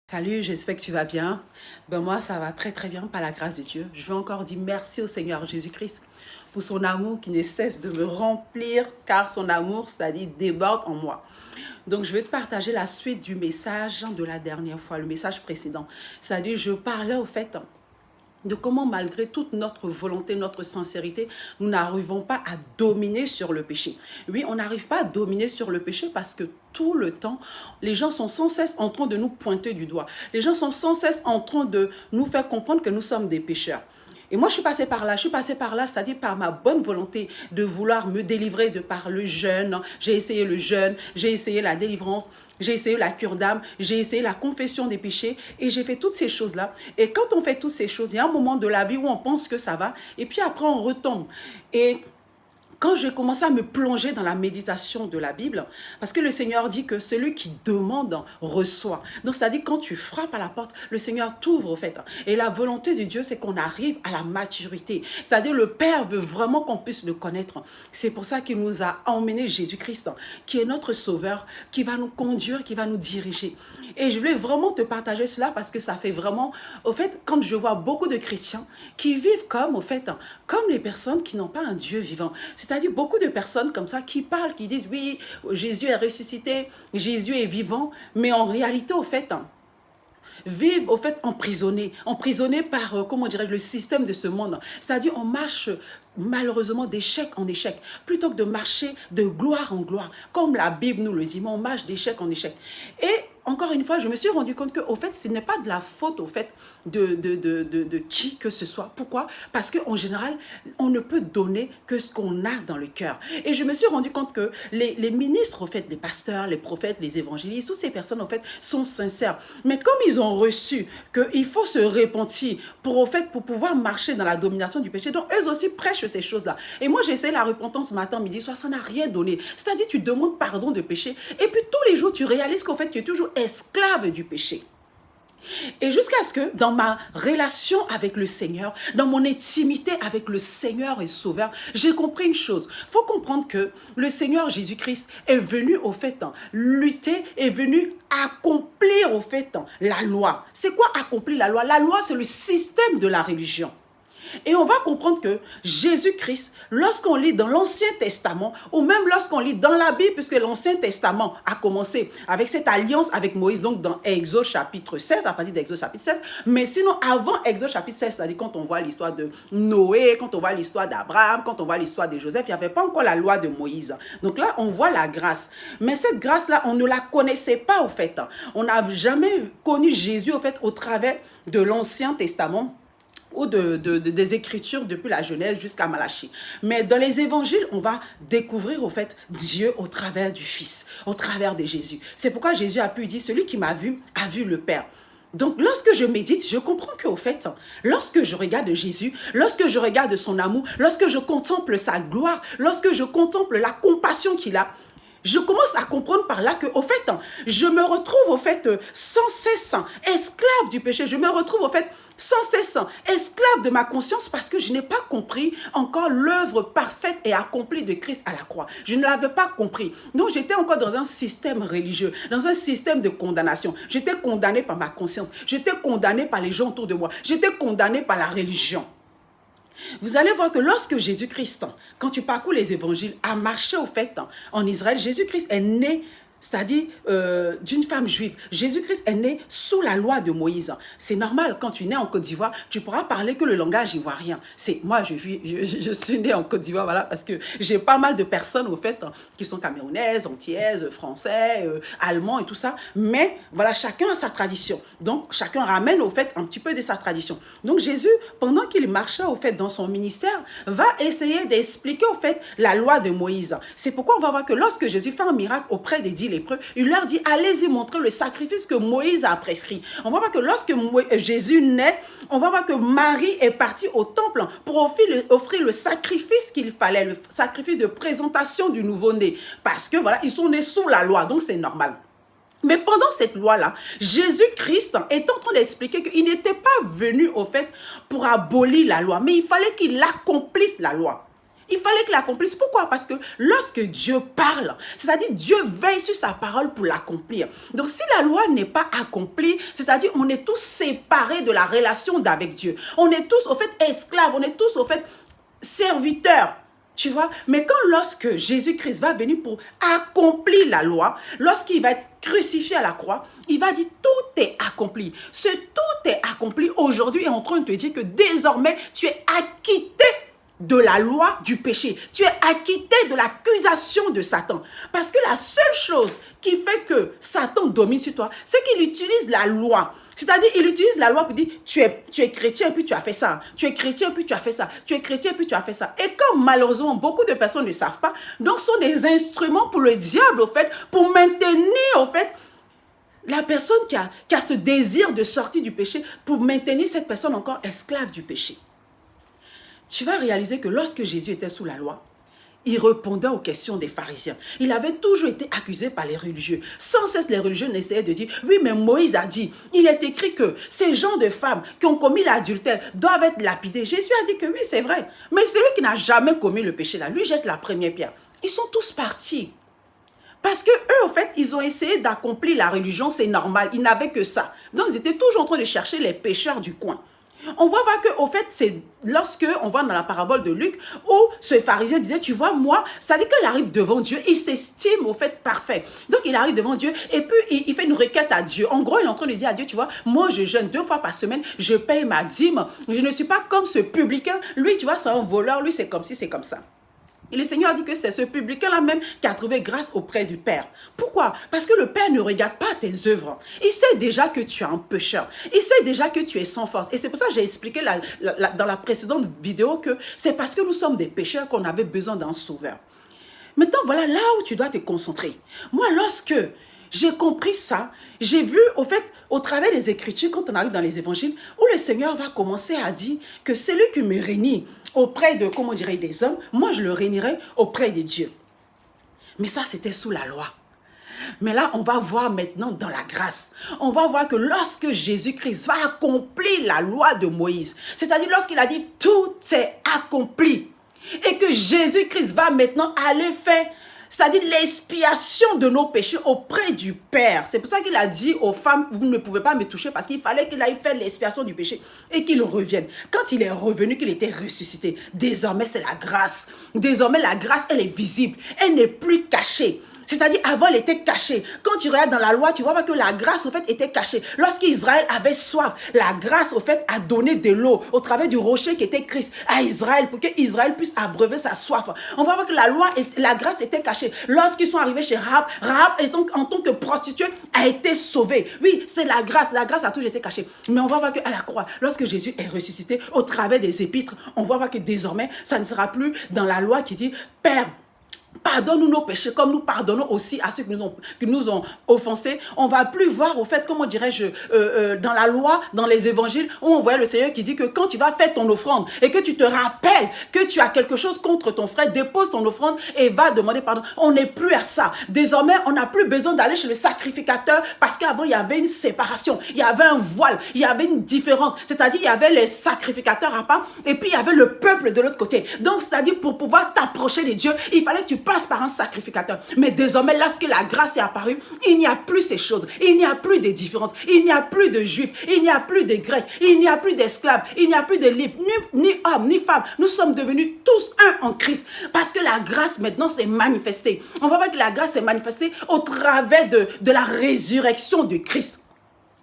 Salut, j'espère que tu vas bien. Ben moi, ça va très très bien par la grâce de Dieu. Je veux encore dire merci au Seigneur Jésus-Christ pour son amour qui ne cesse de me remplir, car son amour, c'est-à-dire, déborde en moi. Donc, je vais te partager la suite du message de la dernière fois, le message précédent. C'est-à-dire, je parlais au fait de comment malgré toute notre volonté, notre sincérité, nous n'arrivons pas à dominer sur le péché. Oui, on n'arrive pas à dominer sur le péché parce que tout le temps, les gens sont sans cesse en train de nous pointer du doigt. Les gens sont sans cesse en train de nous faire comprendre que nous sommes des pécheurs. Et moi, je suis passée par là, c'est-à-dire par ma bonne volonté de vouloir me délivrer de par le jeûne. J'ai essayé le jeûne, j'ai essayé la délivrance, j'ai essayé la cure d'âme, j'ai essayé la confession des péchés et j'ai fait toutes ces choses-là. Et quand on fait toutes ces choses, il y a un moment de la vie où on pense que ça va et puis après on retombe. Et quand j'ai commencé à me plonger dans la méditation de la Bible, parce que le Seigneur dit que celui qui demande reçoit. Donc, c'est-à-dire quand tu frappes à la porte, le Seigneur t'ouvre au fait. Et la volonté de Dieu, c'est qu'on arrive à la maturité. C'est-à-dire le Père veut vraiment qu'on puisse le connaître. C'est pour ça qu'il nous a emmené Jésus-Christ, qui est notre Sauveur, qui va nous conduire, qui va nous diriger. Et je voulais vraiment te partager cela parce que ça fait vraiment, au fait, quand je vois beaucoup de chrétiens qui vivent comme, au fait, comme les personnes qui n'ont pas un Dieu vivant. C'est-à-dire beaucoup de personnes comme ça qui parlent, qui disent oui, Jésus est ressuscité, Jésus est vivant, mais en réalité, au fait, vivent au fait emprisonnés par, comment dirais-je, le système de ce monde. C'est-à-dire on marche malheureusement d'échec en échec, plutôt que de marcher de gloire en gloire, comme la Bible nous le dit, mais on marche d'échec en échec. Et encore une fois, je me suis rendu compte que, au fait, ce n'est pas de la faute, au fait, de qui que ce soit. Pourquoi? Parce qu'en général, on ne peut donner que ce qu'on a dans le cœur. Et je me suis rendu compte que les ministres, au fait, les pasteurs, les prophètes, les évangélistes, toutes ces personnes, au fait, sont sincères. Mais comme ils ont reçu qu'il faut se repentir pour, au fait, pour pouvoir marcher dans la domination du péché, donc eux aussi prêchent ces choses-là. Et moi, j'ai essayé la repentance matin, midi, soir, ça n'a rien donné. C'est-à-dire, tu demandes pardon de péché, et puis tous les jours, tu réalises qu'en fait, tu es toujours esclave du péché. Et jusqu'à ce que dans ma relation avec le Seigneur, dans mon intimité avec le Seigneur et Sauveur, j'ai compris une chose. Il faut comprendre que le Seigneur Jésus-Christ est venu au fait lutter, est venu accomplir au fait la loi. C'est quoi accomplir la loi? La loi, c'est le système de la religion. Et on va comprendre que Jésus-Christ, lorsqu'on lit dans l'Ancien Testament, ou même lorsqu'on lit dans la Bible, puisque l'Ancien Testament a commencé avec cette alliance avec Moïse, donc dans Exode chapitre 16, à partir d'Exode chapitre 16, mais sinon avant Exode chapitre 16, c'est-à-dire quand on voit l'histoire de Noé, quand on voit l'histoire d'Abraham, quand on voit l'histoire de Joseph, il n'y avait pas encore la loi de Moïse. Donc là, on voit la grâce. Mais cette grâce-là, on ne la connaissait pas au fait. On n'a jamais connu Jésus au fait au travers de l'Ancien Testament ou des Écritures depuis la Genèse jusqu'à Malachie. Mais dans les évangiles, on va découvrir au fait Dieu au travers du Fils, au travers de Jésus. C'est pourquoi Jésus a pu dire, celui qui m'a vu a vu le Père. Donc, lorsque je médite, je comprends qu'au fait, lorsque je regarde Jésus, lorsque je regarde son amour, lorsque je contemple sa gloire, lorsque je contemple la compassion qu'il a, je commence à comprendre par là que, au fait, je me retrouve, au fait, sans cesse esclave du péché. Je me retrouve, au fait, sans cesse esclave de ma conscience parce que je n'ai pas compris encore l'œuvre parfaite et accomplie de Christ à la croix. Je ne l'avais pas compris. Donc, j'étais encore dans un système religieux, dans un système de condamnation. J'étais condamné par ma conscience. J'étais condamné par les gens autour de moi. J'étais condamné par la religion. Vous allez voir que lorsque Jésus-Christ, quand tu parcours les évangiles, a marché au fait en Israël, Jésus-Christ est né, c'est-à-dire d'une femme juive. Jésus-Christ est né sous la loi de Moïse. C'est normal, quand tu nais en Côte d'Ivoire, tu pourras parler que le langage ivoirien. Moi, je suis née en Côte d'Ivoire, voilà, parce que j'ai pas mal de personnes, au fait, qui sont camerounaises, antillaises, français, allemands et tout ça. Mais, voilà, chacun a sa tradition. Donc, chacun ramène, au fait, un petit peu de sa tradition. Donc, Jésus, pendant qu'il marchait, au fait, dans son ministère, va essayer d'expliquer, au fait, la loi de Moïse. C'est pourquoi on va voir que lorsque Jésus fait un miracle auprès des 10 lépreux, il leur dit, allez-y montrer le sacrifice que Moïse a prescrit. On va voir que lorsque Jésus naît, on va voir que Marie est partie au temple pour offrir le sacrifice qu'il fallait, le sacrifice de présentation du nouveau-né. Parce que voilà, ils sont nés sous la loi, donc c'est normal. Mais pendant cette loi-là, Jésus-Christ est en train d'expliquer qu'il n'était pas venu au fait pour abolir la loi, mais il fallait qu'il accomplisse la loi. Il fallait qu'il l'accomplisse. Pourquoi? Parce que lorsque Dieu parle, c'est-à-dire Dieu veille sur sa parole pour l'accomplir. Donc si la loi n'est pas accomplie, c'est-à-dire on est tous séparés de la relation d'avec Dieu. On est tous au fait esclaves, on est tous au fait serviteurs. Tu vois, mais lorsque Jésus-Christ va venir pour accomplir la loi, lorsqu'il va être crucifié à la croix, il va dire tout est accompli. Ce tout est accompli aujourd'hui est en train de te dire que désormais tu es acquitté de la loi du péché. Tu es acquitté de l'accusation de Satan. Parce que la seule chose qui fait que Satan domine sur toi, c'est qu'il utilise la loi. C'est-à-dire, il utilise la loi pour dire, tu es chrétien, puis tu as fait ça. Tu es chrétien, puis tu as fait ça. Tu es chrétien, puis tu as fait ça. Et comme malheureusement, beaucoup de personnes ne savent pas, donc ce sont des instruments pour le diable, au fait, pour maintenir, au fait, la personne qui a ce désir de sortir du péché, pour maintenir cette personne encore esclave du péché. Tu vas réaliser que lorsque Jésus était sous la loi, il répondait aux questions des pharisiens. Il avait toujours été accusé par les religieux. Sans cesse, les religieux essayaient de dire, oui, mais Moïse a dit, il est écrit que ces gens de femmes qui ont commis l'adultère doivent être lapidés. Jésus a dit que oui, c'est vrai. Mais celui qui n'a jamais commis le péché, là, lui jette la première pierre. Ils sont tous partis. Parce que eux, en fait, ils ont essayé d'accomplir la religion, c'est normal. Ils n'avaient que ça. Donc, ils étaient toujours en train de chercher les pécheurs du coin. On va voir qu'au fait, c'est lorsque on voit dans la parabole de Luc, où ce pharisien disait, tu vois, moi, ça dit qu'il arrive devant Dieu, il s'estime au fait parfait. Donc, il arrive devant Dieu et puis il fait une requête à Dieu. En gros, il est en train de dire à Dieu, tu vois, moi, je jeûne 2 fois par semaine, je paye ma dîme, je ne suis pas comme ce publicain. Lui, tu vois, c'est un voleur, lui, c'est comme ci, c'est comme ça. Et le Seigneur dit que c'est ce publicain-là même qui a trouvé grâce auprès du Père. Pourquoi? Parce que le Père ne regarde pas tes œuvres. Il sait déjà que tu es un pécheur. Il sait déjà que tu es sans force. Et c'est pour ça que j'ai expliqué dans la précédente vidéo que c'est parce que nous sommes des pécheurs qu'on avait besoin d'un sauveur. Maintenant, voilà là où tu dois te concentrer. Moi, lorsque j'ai compris ça, j'ai vu, au fait, au travers des Écritures, quand on arrive dans les évangiles, où le Seigneur va commencer à dire que celui qui me renie auprès de, comment dirais des hommes, moi je le réunirai auprès de Dieu. Mais ça, c'était sous la loi. Mais là, on va voir maintenant dans la grâce. On va voir que lorsque Jésus-Christ va accomplir la loi de Moïse, c'est-à-dire lorsqu'il a dit tout est accompli, et que Jésus-Christ va maintenant aller faire, c'est-à-dire l'expiation de nos péchés auprès du Père. C'est pour ça qu'il a dit aux femmes, vous ne pouvez pas me toucher parce qu'il fallait qu'il aille faire l'expiation du péché et qu'il revienne. Quand il est revenu, qu'il était ressuscité, désormais c'est la grâce. Désormais la grâce, elle est visible, elle n'est plus cachée. C'est-à-dire, avant, elle était cachée. Quand tu regardes dans la loi, tu vois que la grâce, au fait, était cachée. Lorsqu'Israël avait soif, la grâce, au fait, a donné de l'eau au travers du rocher qui était Christ à Israël pour qu'Israël puisse abreuver sa soif. On va voir que la grâce était cachée. Lorsqu'ils sont arrivés chez Rahab, en tant que prostituée, a été sauvée. Oui, c'est la grâce. La grâce a toujours été cachée. Mais on va voir qu'à la croix, lorsque Jésus est ressuscité, au travers des épîtres, on va voir que désormais, ça ne sera plus dans la loi qui dit, Père, pardonne-nous nos péchés comme nous pardonnons aussi à ceux qui nous ont offensés. On ne va plus voir, au fait, comment dirais-je, dans la loi, dans les évangiles, où on voit le Seigneur qui dit que quand tu vas faire ton offrande et que tu te rappelles que tu as quelque chose contre ton frère, dépose ton offrande et va demander pardon. On n'est plus à ça. Désormais, on n'a plus besoin d'aller chez le sacrificateur parce qu'avant, il y avait une séparation, il y avait un voile, il y avait une différence. C'est-à-dire, il y avait les sacrificateurs à part et puis il y avait le peuple de l'autre côté. Donc, c'est-à-dire, pour pouvoir t'approcher de Dieu, il fallait que tu passe par un sacrificateur. Mais désormais, lorsque la grâce est apparue, il n'y a plus ces choses. Il n'y a plus de différences. Il n'y a plus de juifs. Il n'y a plus de grecs. Il n'y a plus d'esclaves. Il n'y a plus de libres. Ni hommes, ni femmes. Nous sommes devenus tous un en Christ. Parce que la grâce maintenant s'est manifestée. On va voir que la grâce s'est manifestée au travers de la résurrection de Christ.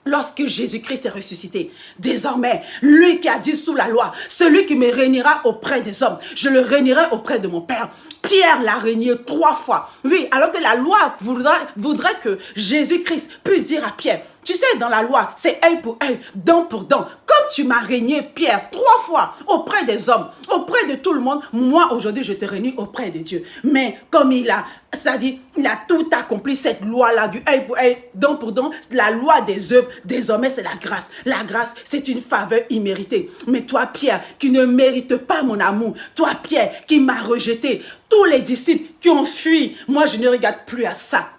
Lorsque Jésus-Christ est ressuscité, désormais, lui qui a dit sous la loi, celui qui me réunira auprès des hommes, je le réunirai auprès de mon Père. Pierre l'a régné 3 fois. Oui, alors que la loi voudrait que Jésus-Christ puisse dire à Pierre, tu sais, dans la loi, c'est œil pour œil, dent pour dent. Comme tu m'as régné, Pierre, 3 fois auprès des hommes, auprès de tout le monde, moi, aujourd'hui, je te réunis auprès de Dieu. Mais comme c'est-à-dire, il a tout accompli, cette loi-là, du œil pour œil, dent pour dent, la loi des œuvres, désormais, c'est la grâce. La grâce, c'est une faveur imméritée. Mais toi, Pierre, qui ne mérite pas mon amour, toi, Pierre, qui m'a rejeté, tous les disciples qui ont fui, moi, je ne regarde plus à ça.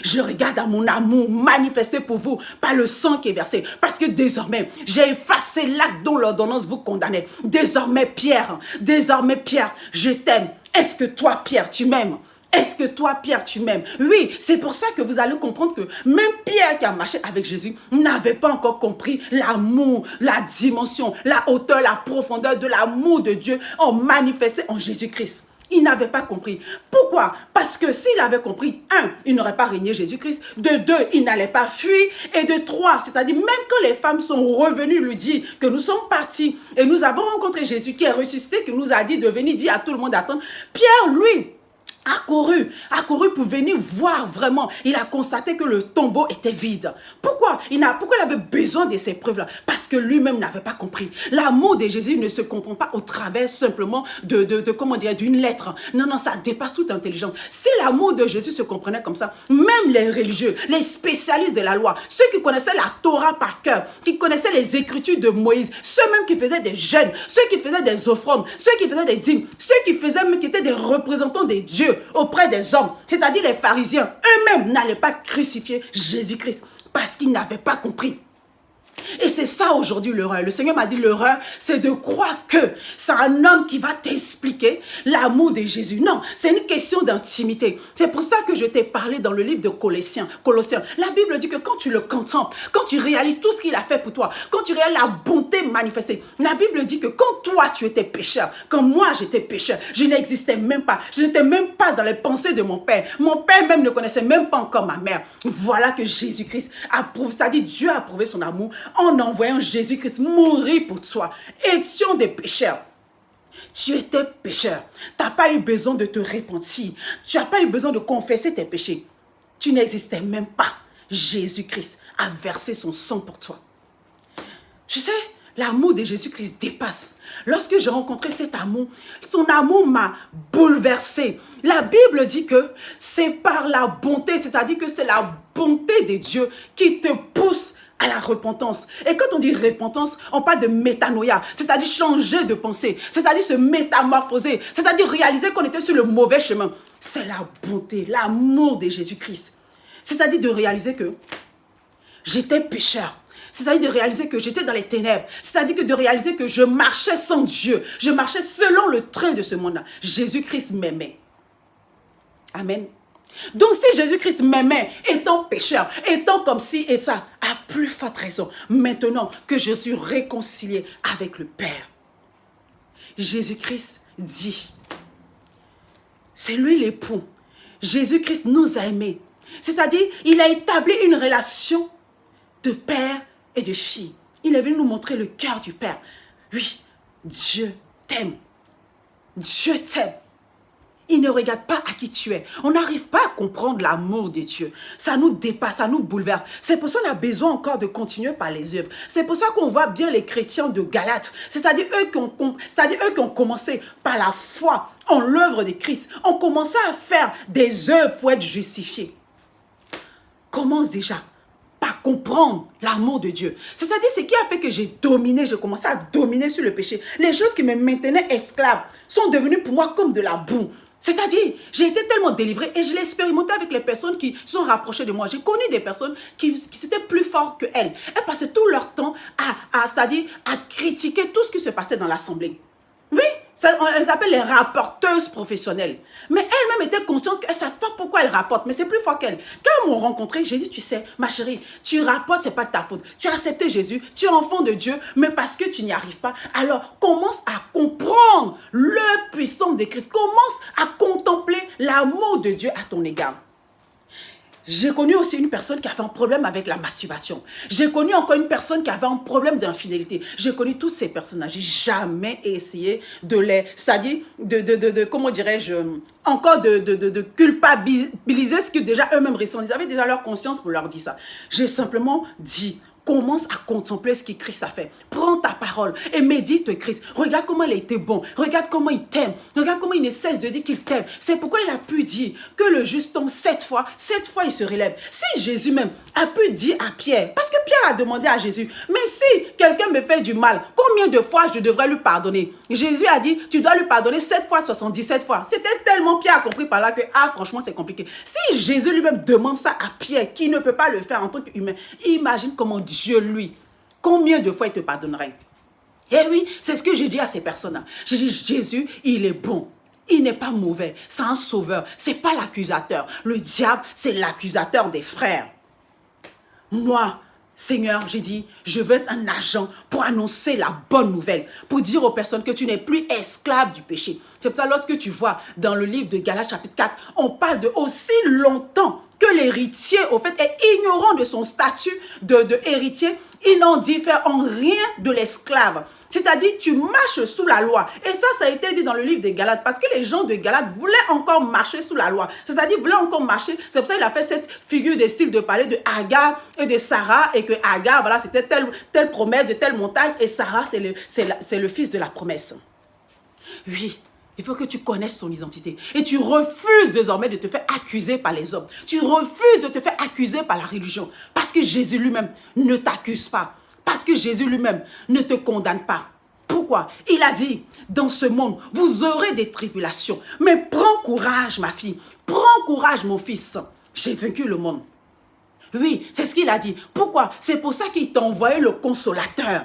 Je regarde à mon amour manifesté pour vous par le sang qui est versé. Parce que désormais, j'ai effacé l'acte dont l'ordonnance vous condamnait. Désormais, Pierre, je t'aime. Est-ce que toi, Pierre, tu m'aimes? Est-ce que toi, Pierre, tu m'aimes? Oui, c'est pour ça que vous allez comprendre que même Pierre qui a marché avec Jésus n'avait pas encore compris l'amour, la dimension, la hauteur, la profondeur de l'amour de Dieu en manifesté en Jésus-Christ. Il n'avait pas compris. Pourquoi? Parce que s'il avait compris, 1, il n'aurait pas régné Jésus-Christ. De 2, il n'allait pas fuir. Et de 3, c'est-à-dire même quand les femmes sont revenues lui dire que nous sommes partis et nous avons rencontré Jésus qui est ressuscité, qui nous a dit de venir dire à tout le monde d'attendre, Pierre, lui, a couru pour venir voir vraiment. Il a constaté que le tombeau était vide. Pourquoi il avait besoin de ces preuves-là? Parce que lui-même n'avait pas compris. L'amour de Jésus ne se comprend pas au travers simplement d'une lettre. Non, ça dépasse toute intelligence. Si l'amour de Jésus se comprenait comme ça, même les religieux, les spécialistes de la loi, ceux qui connaissaient la Torah par cœur, qui connaissaient les écritures de Moïse, ceux même qui faisaient des jeûnes, ceux qui faisaient des offrandes, ceux qui faisaient des dîmes, ceux qui étaient des représentants des dieux auprès des hommes, c'est-à-dire les pharisiens, eux-mêmes n'allaient pas crucifier Jésus-Christ parce qu'ils n'avaient pas compris. Et c'est ça aujourd'hui l'erreur. Le Seigneur m'a dit l'erreur, c'est de croire que c'est un homme qui va t'expliquer l'amour de Jésus. Non, c'est une question d'intimité. C'est pour ça que je t'ai parlé dans le livre de Colossiens. La Bible dit que quand tu le contemples, quand tu réalises tout ce qu'il a fait pour toi, quand tu réalises la bonté manifestée, la Bible dit que quand toi tu étais pécheur, quand moi j'étais pécheur, je n'existais même pas. Je n'étais même pas dans les pensées de mon Père. Mon Père même ne connaissait même pas encore ma mère. Voilà que Jésus-Christ a prouvé, c'est-à-dire Dieu a prouvé son amour en envoyant Jésus-Christ mourir pour toi. Étions des pécheurs. Tu étais pécheur. Tu n'as pas eu besoin de te repentir. Tu n'as pas eu besoin de confesser tes péchés. Tu n'existais même pas. Jésus-Christ a versé son sang pour toi. Tu sais, l'amour de Jésus-Christ dépasse. Lorsque j'ai rencontré cet amour, son amour m'a bouleversé. La Bible dit que c'est par la bonté, c'est-à-dire que c'est la bonté de Dieu qui te pousse à la repentance. Et quand on dit repentance, on parle de métanoïa, c'est-à-dire changer de pensée, c'est-à-dire se métamorphoser, c'est-à-dire réaliser qu'on était sur le mauvais chemin. C'est la bonté, l'amour de Jésus-Christ. C'est-à-dire de réaliser que j'étais pécheur. C'est-à-dire de réaliser que j'étais dans les ténèbres. C'est-à-dire que de réaliser que je marchais sans Dieu. Je marchais selon le train de ce monde-là. Jésus-Christ m'aimait. Amen. Donc si Jésus-Christ m'aimait, étant pécheur, étant comme ci et ça, à plus forte raison, maintenant que je suis réconcilié avec le Père. Jésus-Christ dit, c'est lui l'époux. Jésus-Christ nous a aimés. C'est-à-dire, il a établi une relation de père et de fille. Il est venu nous montrer le cœur du Père. Oui, Dieu t'aime. Dieu t'aime. Il ne regarde pas à qui tu es. On n'arrive pas à comprendre l'amour de Dieu. Ça nous dépasse, ça nous bouleverse. C'est pour ça qu'on a besoin encore de continuer par les œuvres. C'est pour ça qu'on voit bien les chrétiens de Galates. C'est-à-dire eux qui ont commencé par la foi en l'œuvre de Christ, ont commencé à faire des œuvres pour être justifiés. Commence déjà par comprendre l'amour de Dieu. C'est-à-dire ce qui a fait que j'ai commencé à dominer sur le péché. Les choses qui me maintenaient esclave sont devenues pour moi comme de la boue. C'est-à-dire, j'ai été tellement délivrée et je l'ai expérimenté avec les personnes qui sont rapprochées de moi. J'ai connu des personnes qui étaient plus fortes qu'elles. Elles passaient tout leur temps c'est-à-dire à critiquer tout ce qui se passait dans l'assemblée. Oui, on les appelle les rapporteuses professionnelles. Mais elles-mêmes étaient conscientes qu'elles ne savent pas pourquoi elles rapportent, mais c'est plus fort qu'elles. Quand elles m'ont rencontré, j'ai dit, tu sais, ma chérie, tu rapportes, ce n'est pas de ta faute. Tu as accepté Jésus, tu es enfant de Dieu, mais parce que tu n'y arrives pas, alors commence à comprendre l'œuvre puissante de Christ. Commence à contempler l'amour de Dieu à ton égard. J'ai connu aussi une personne qui avait un problème avec la masturbation. J'ai connu encore une personne qui avait un problème d'infidélité. J'ai connu toutes ces personnes-là. J'ai jamais essayé de les... C'est-à-dire, comment dirais-je, encore de culpabiliser ce que déjà eux-mêmes ressentent. Ils avaient déjà leur conscience pour leur dire ça. J'ai simplement dit... Commence à contempler ce que Christ a fait. Prends ta parole et médite Christ. Regarde comment il a été bon. Regarde comment il t'aime. Regarde comment il ne cesse de dire qu'il t'aime. C'est pourquoi il a pu dire que le juste tombe 7 fois il se relève. Si Jésus même a pu dire à Pierre, parce que Pierre a demandé à Jésus, mais si quelqu'un me fait du mal, combien de fois je devrais lui pardonner? Jésus a dit, tu dois lui pardonner 7 fois, 77 fois. C'était tellement Pierre a compris par là que, franchement, c'est compliqué. Si Jésus lui-même demande ça à Pierre, qui ne peut pas le faire en tant qu'humain, imagine comment Dieu, lui, combien de fois il te pardonnerait? Eh oui, c'est ce que j'ai dit à ces personnes-là. J'ai dit, Jésus, il est bon. Il n'est pas mauvais. C'est un sauveur. C'est pas l'accusateur. Le diable, c'est l'accusateur des frères. Moi, Seigneur, j'ai dit, je veux être un agent pour annoncer la bonne nouvelle, pour dire aux personnes que tu n'es plus esclave du péché. C'est pour ça, lorsque tu vois dans le livre de Galates chapitre 4, on parle de aussi longtemps que l'héritier, au fait, est ignorant de son statut de héritier, il n'en diffère en rien de l'esclave. C'est-à-dire, tu marches sous la loi. Et ça a été dit dans le livre de Galates, parce que les gens de Galates voulaient encore marcher sous la loi. C'est-à-dire, voulaient encore marcher. C'est pour ça qu'il a fait cette figure de style de parler de Agar et de Sarah, et que Agar, voilà, c'était telle promesse de telle montagne, et Sarah, c'est le fils de la promesse. Oui. Il faut que tu connaisses ton identité. Et tu refuses désormais de te faire accuser par les hommes. Tu refuses de te faire accuser par la religion. Parce que Jésus lui-même ne t'accuse pas. Parce que Jésus lui-même ne te condamne pas. Pourquoi? Il a dit, dans ce monde, vous aurez des tribulations. Mais prends courage, ma fille. Prends courage, mon fils. J'ai vaincu le monde. Oui, c'est ce qu'il a dit. Pourquoi? C'est pour ça qu'il t'a envoyé le consolateur.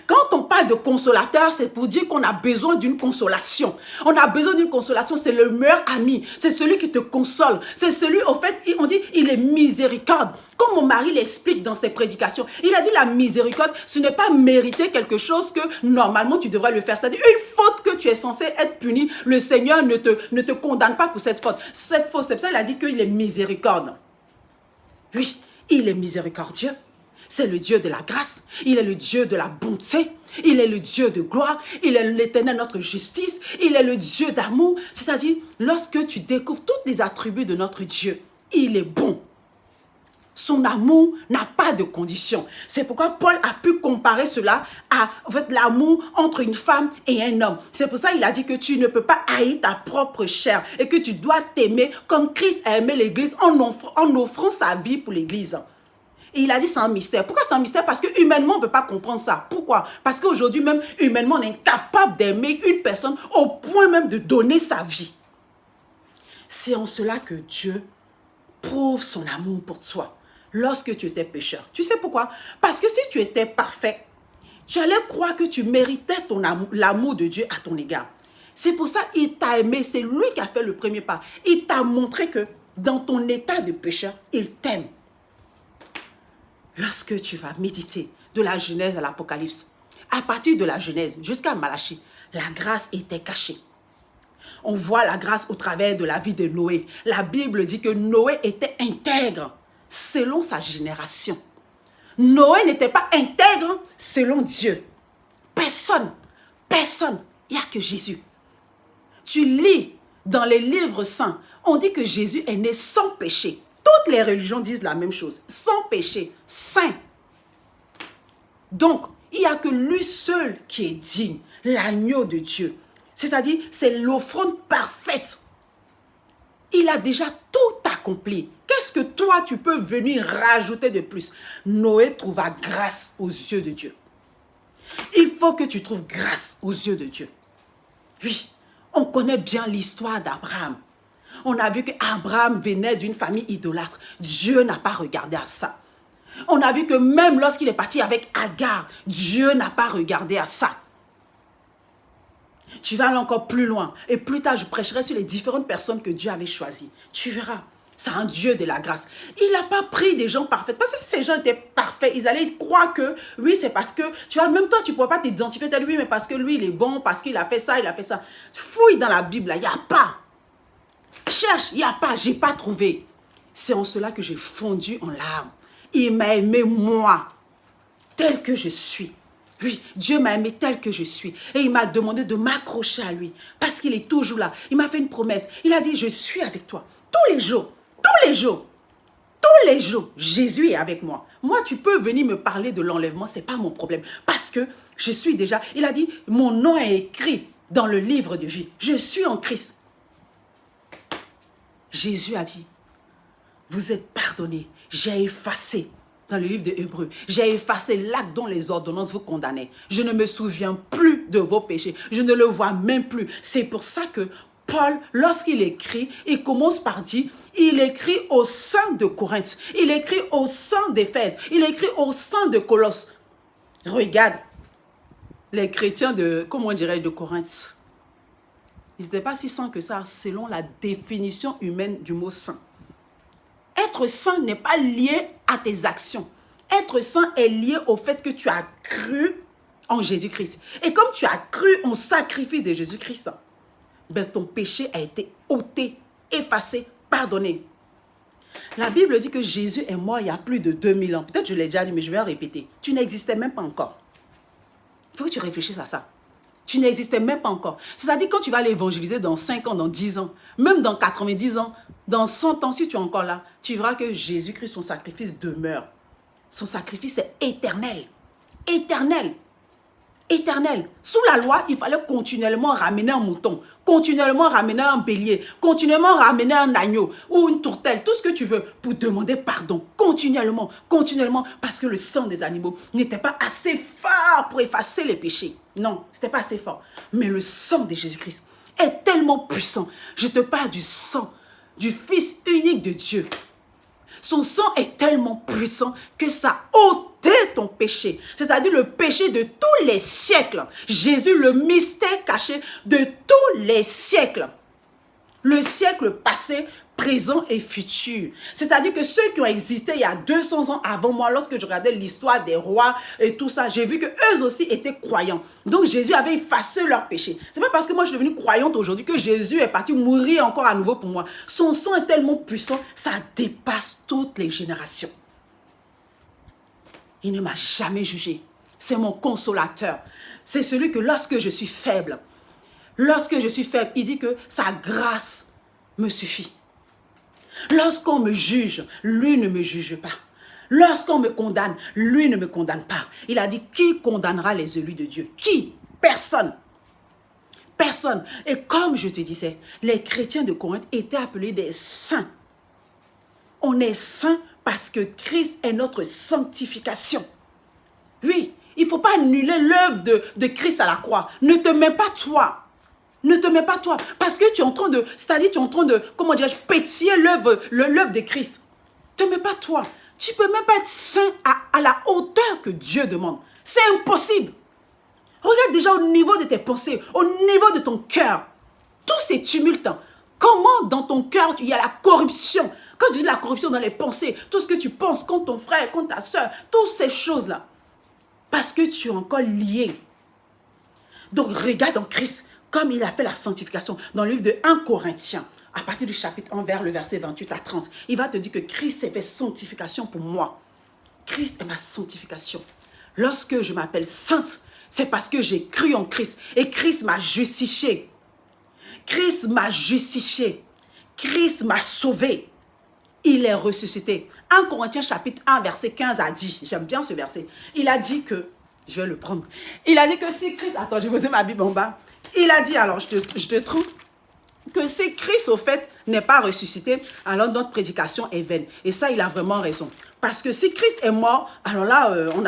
Quand on parle de consolateur, c'est pour dire qu'on a besoin d'une consolation. On a besoin d'une consolation, c'est le meilleur ami. C'est celui qui te console. C'est celui, au fait, on dit, il est miséricorde. Comme mon mari l'explique dans ses prédications, il a dit la miséricorde, ce n'est pas mériter quelque chose que normalement tu devrais le faire. C'est-à-dire une faute que tu es censé être puni, le Seigneur ne te condamne pas pour cette faute. Cette faute, c'est pour ça qu'il a dit qu'il est miséricorde. Oui. Il est miséricordieux, c'est le Dieu de la grâce, il est le Dieu de la bonté, il est le Dieu de gloire, il est l'Éternel notre justice, il est le Dieu d'amour. C'est-à-dire, lorsque tu découvres tous les attributs de notre Dieu, il est bon. Son amour n'a pas de condition. C'est pourquoi Paul a pu comparer cela à en fait, l'amour entre une femme et un homme. C'est pour ça qu'il a dit que tu ne peux pas haïr ta propre chair et que tu dois t'aimer comme Christ a aimé l'Église en offrant sa vie pour l'Église. Et il a dit c'est un mystère. Pourquoi c'est un mystère? Parce que humainement, on ne peut pas comprendre ça. Pourquoi? Parce qu'aujourd'hui même, humainement, on est incapable d'aimer une personne au point même de donner sa vie. C'est en cela que Dieu prouve son amour pour toi. Lorsque tu étais pécheur. Tu sais pourquoi? Parce que si tu étais parfait, tu allais croire que tu méritais l'amour de Dieu à ton égard. C'est pour ça qu'il t'a aimé. C'est lui qui a fait le premier pas. Il t'a montré que dans ton état de pécheur, il t'aime. Lorsque tu vas méditer de la Genèse à l'Apocalypse, à partir de la Genèse jusqu'à Malachie, la grâce était cachée. On voit la grâce au travers de la vie de Noé. La Bible dit que Noé était intègre selon sa génération. Noé n'était pas intègre selon Dieu. Personne, il n'y a que Jésus. Tu lis dans les livres saints, on dit que Jésus est né sans péché. Toutes les religions disent la même chose, sans péché, saint. Donc, il n'y a que lui seul qui est digne, l'agneau de Dieu. C'est-à-dire, c'est l'offrande parfaite. Il a déjà tout accompli. Qu'est-ce que toi, tu peux venir rajouter de plus? Noé trouva grâce aux yeux de Dieu. Il faut que tu trouves grâce aux yeux de Dieu. Oui, on connaît bien l'histoire d'Abraham. On a vu qu'Abraham venait d'une famille idolâtre. Dieu n'a pas regardé à ça. On a vu que même lorsqu'il est parti avec Agar, Dieu n'a pas regardé à ça. Tu vas aller encore plus loin. Et plus tard, je prêcherai sur les différentes personnes que Dieu avait choisies. Tu verras, c'est un Dieu de la grâce. Il n'a pas pris des gens parfaits. Parce que si ces gens étaient parfaits, ils allaient croire que, oui, c'est parce que, tu vois, même toi, tu ne pourrais pas t'identifier. Tu as dit, oui, mais parce que lui, il est bon, parce qu'il a fait ça, il a fait ça. Fouille dans la Bible, il n'y a pas. Cherche, il n'y a pas, je n'ai pas trouvé. C'est en cela que j'ai fondu en larmes. Il m'a aimé moi, tel que je suis. Oui, Dieu m'a aimé tel que je suis. Et il m'a demandé de m'accrocher à lui. Parce qu'il est toujours là. Il m'a fait une promesse. Il a dit, je suis avec toi. Tous les jours. Tous les jours. Tous les jours. Jésus est avec moi. Moi, tu peux venir me parler de l'enlèvement. Ce n'est pas mon problème. Parce que je suis déjà... Il a dit, mon nom est écrit dans le livre de vie. Je suis en Christ. Jésus a dit, vous êtes pardonnés. J'ai effacé dans le livre de Hébreux. J'ai effacé l'acte dont les ordonnances vous condamnaient. Je ne me souviens plus de vos péchés. Je ne le vois même plus. C'est pour ça que Paul, lorsqu'il écrit, il commence par dire, il écrit au sein de Corinthe, il écrit au sein d'Éphèse, il écrit au sein de Colosse. Regarde, les chrétiens de, comment on dirait, de Corinthe, ils n'étaient pas si saints que ça, selon la définition humaine du mot saint. Être saint n'est pas lié à tes actions. Être saint est lié au fait que tu as cru en Jésus-Christ. Et comme tu as cru en sacrifice de Jésus-Christ, ben ton péché a été ôté, effacé, pardonné. La Bible dit que Jésus est mort il y a plus de 2000 ans. Peut-être je l'ai déjà dit, mais je vais en répéter. Tu n'existais même pas encore. Il faut que tu réfléchisses à ça. Tu n'existais même pas encore. C'est-à-dire quand tu vas l'évangéliser dans 5 ans, dans 10 ans, même dans 90 ans, dans 100 ans, si tu es encore là, tu verras que Jésus-Christ, son sacrifice demeure. Son sacrifice est éternel. Éternel. Éternel. Sous la loi, il fallait continuellement ramener un mouton, continuellement ramener un bélier, continuellement ramener un agneau ou une tourtelle, tout ce que tu veux pour demander pardon. Continuellement, continuellement, parce que le sang des animaux n'était pas assez fort pour effacer les péchés. Non, ce n'était pas assez fort. Mais le sang de Jésus-Christ est tellement puissant. Je te parle du sang du Fils unique de Dieu. Son sang est tellement puissant que ça ôté ton péché. C'est-à-dire le péché de tous les siècles. Jésus, le mystère caché de tous les siècles. Le siècle passé, présent et futur. C'est-à-dire que ceux qui ont existé il y a 200 ans avant moi, lorsque je regardais l'histoire des rois et tout ça, j'ai vu qu'eux aussi étaient croyants. Donc Jésus avait effacé leurs péchés. C'est pas parce que moi je suis devenue croyante aujourd'hui que Jésus est parti mourir encore à nouveau pour moi. Son sang est tellement puissant, ça dépasse toutes les générations. Il ne m'a jamais jugé. C'est mon consolateur. C'est celui que lorsque je suis faible, il dit que sa grâce me suffit. Lorsqu'on me juge, lui ne me juge pas. Lorsqu'on me condamne, lui ne me condamne pas. Il a dit, qui condamnera les élus de Dieu? Qui? Personne. Personne. Et comme je te disais, les chrétiens de Corinthe étaient appelés des saints. On est saints parce que Christ est notre sanctification. Oui, il ne faut pas annuler l'œuvre de Christ à la croix. Ne te mets pas toi. Ne te mets pas toi, parce que tu es en train de, c'est-à-dire tu es en train de, comment dirais-je, pétiller l'œuvre de Christ. Ne te mets pas toi. Tu ne peux même pas être saint à la hauteur que Dieu demande. C'est impossible. Regarde déjà au niveau de tes pensées, au niveau de ton cœur. Tous ces tumultes, comment dans ton cœur il y a la corruption. Quand tu dis la corruption dans les pensées, tout ce que tu penses contre ton frère, contre ta soeur, toutes ces choses-là. Parce que tu es encore lié. Donc regarde en Christ. Comme il a fait la sanctification dans le livre de 1 Corinthiens, à partir du chapitre 1 vers le verset 28 à 30, il va te dire que Christ s'est fait sanctification pour moi. Christ est ma sanctification. Lorsque je m'appelle sainte, c'est parce que j'ai cru en Christ. Et Christ m'a justifié. Christ m'a justifié. Christ m'a sauvé. Il est ressuscité. 1 Corinthiens chapitre 1 verset 15 a dit, j'aime bien ce verset, il a dit que, je vais le prendre, il a dit que si Christ, attends, je vais poser ma Bible en bas. Il a dit, alors je te trouve, que si Christ au fait n'est pas ressuscité, alors notre prédication est vaine. Et ça, il a vraiment raison. Parce que si Christ est mort, alors là, on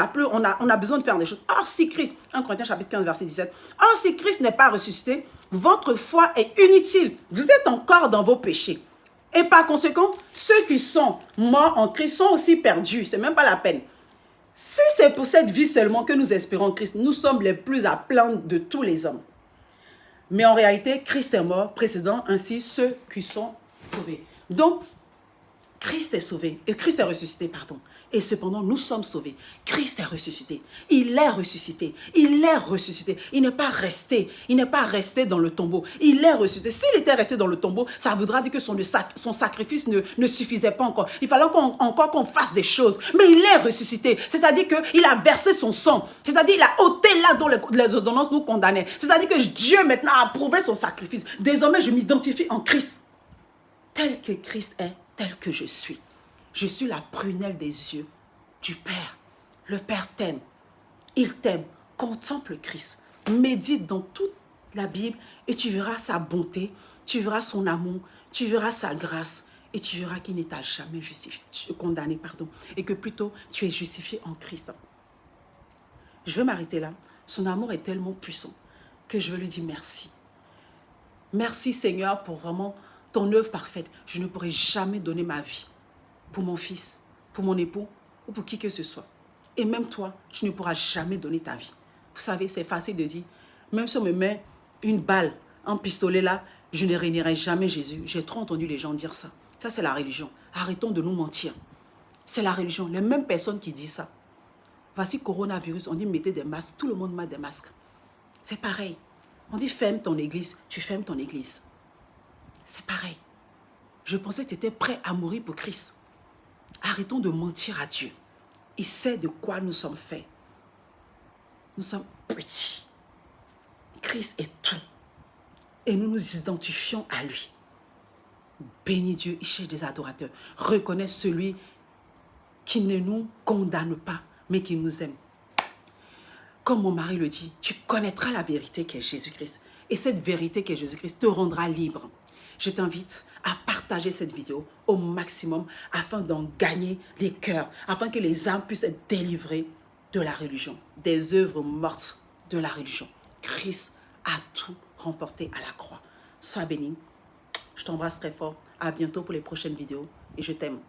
a besoin de faire des choses. Or, si Christ, 1 Corinthiens chapitre 15, verset 17, or si Christ n'est pas ressuscité, votre foi est inutile. Vous êtes encore dans vos péchés. Et par conséquent, ceux qui sont morts en Christ sont aussi perdus. C'est même pas la peine. Si c'est pour cette vie seulement que nous espérons Christ, nous sommes les plus à plaindre de tous les hommes. Mais en réalité, Christ est mort, précédant ainsi ceux qui sont sauvés. Donc, Christ est sauvé, et Christ est ressuscité, pardon. Et cependant, nous sommes sauvés. Christ est ressuscité. Il est ressuscité. Il est ressuscité. Il n'est pas resté. Il n'est pas resté dans le tombeau. Il est ressuscité. S'il était resté dans le tombeau, ça voudra dire que son sacrifice ne suffisait pas encore. Il fallait encore qu'on fasse des choses. Mais il est ressuscité. C'est-à-dire qu'il a versé son sang. C'est-à-dire qu'il a ôté là dont les ordonnances nous condamnaient. C'est-à-dire que Dieu maintenant a approuvé son sacrifice. Désormais, je m'identifie en Christ. Tel que Christ est, tel que je suis. Je suis la prunelle des yeux du Père. Le Père t'aime. Il t'aime. Contemple Christ. Médite dans toute la Bible et tu verras sa bonté, tu verras son amour, tu verras sa grâce et tu verras qu'il ne t'a jamais condamné, pardon, et que plutôt tu es justifié en Christ. Je vais m'arrêter là. Son amour est tellement puissant que je veux lui dire merci. Merci Seigneur pour vraiment ton œuvre parfaite. Je ne pourrai jamais donner ma vie pour mon fils, pour mon époux ou pour qui que ce soit. Et même toi, tu ne pourras jamais donner ta vie. Vous savez, c'est facile de dire, même si on me met une balle, un pistolet là, je ne réunirai jamais Jésus. J'ai trop entendu les gens dire ça. Ça, c'est la religion. Arrêtons de nous mentir. C'est la religion. Les mêmes personnes qui disent ça. Voici coronavirus, on dit mettez des masques. Tout le monde met des masques. C'est pareil. On dit ferme ton église, tu fermes ton église. C'est pareil. Je pensais que tu étais prêt à mourir pour Christ. Arrêtons de mentir à Dieu. Il sait de quoi nous sommes faits. Nous sommes petits. Christ est tout. Et nous nous identifions à lui. Bénis Dieu, il cherche des adorateurs. Reconnais celui qui ne nous condamne pas, mais qui nous aime. Comme mon mari le dit, tu connaîtras la vérité qui est Jésus-Christ. Et cette vérité qui est Jésus-Christ te rendra libre. Je t'invite à partager cette vidéo au maximum afin d'en gagner les cœurs, afin que les âmes puissent être délivrées de la religion, des œuvres mortes de la religion. Christ a tout remporté à la croix. Sois béni. Je t'embrasse très fort. À bientôt pour les prochaines vidéos et je t'aime.